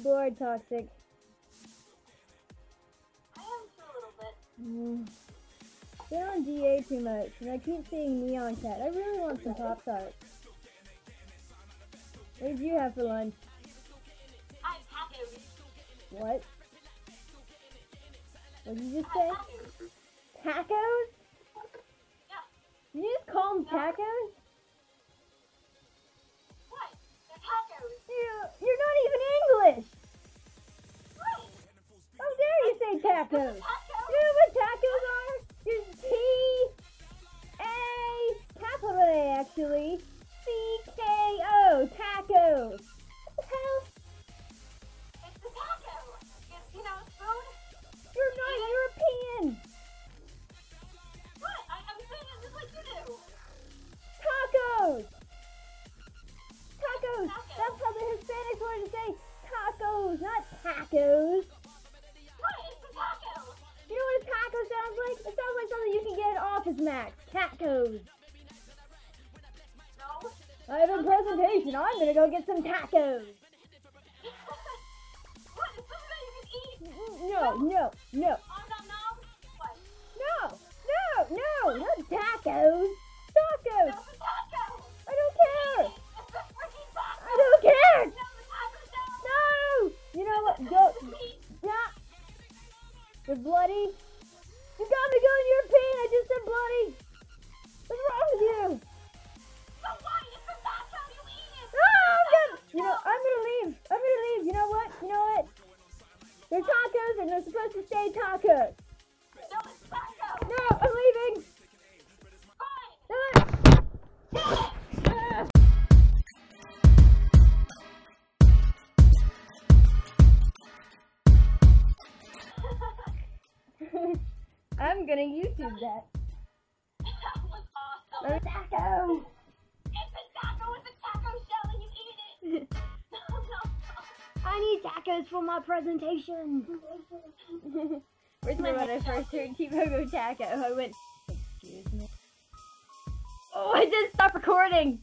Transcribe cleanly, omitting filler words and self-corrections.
bored, Toxic. I am too, a little bit. They're on DA too much, and I keep seeing Neon Cat. I really want some Pop-Tarts. What did you have for lunch? I have tacos. What? What did you just say? Tacos? Yeah. Did you just call them tacos? What? They're tacos. You're not even English! What? How dare you say tacos? Tacos? You know what tacos are? It's T-A, capital A actually, C-K-O, tacos. What the hell? It's the taco. You know, it's food. You're not European. What? I'm saying it just like you do. Tacos. Tacos. Tacos. That's how the Hispanics wanted to say tacos, not tacos. What? It's the taco. You know what a taco sounds like? It sounds like something you can get at Office Max. Tacos. No. I have a presentation. I'm gonna go get some tacos. What? It's something that you can eat. No. Oh, no. What? No, not tacos. Tacos. No, it's a taco. I don't care. It's the freaking taco. I don't care. No, the taco sound. No. You know what? Go. Sweet. Yeah. You're bloody. You got me going European. I just said bloody. What's wrong with you? So what? It's the taco. You eat it. I'm gonna leave. You know what? They're tacos and they're supposed to stay tacos. No, it's taco. No, I'm leaving. I'm gonna YouTube that. That was awesome. A taco. It's a taco with a taco shell and you eat it. No. I need tacos for my presentation. Where's my when I first heard T-Pogo Taco? I went, excuse me. Oh, I just stopped recording.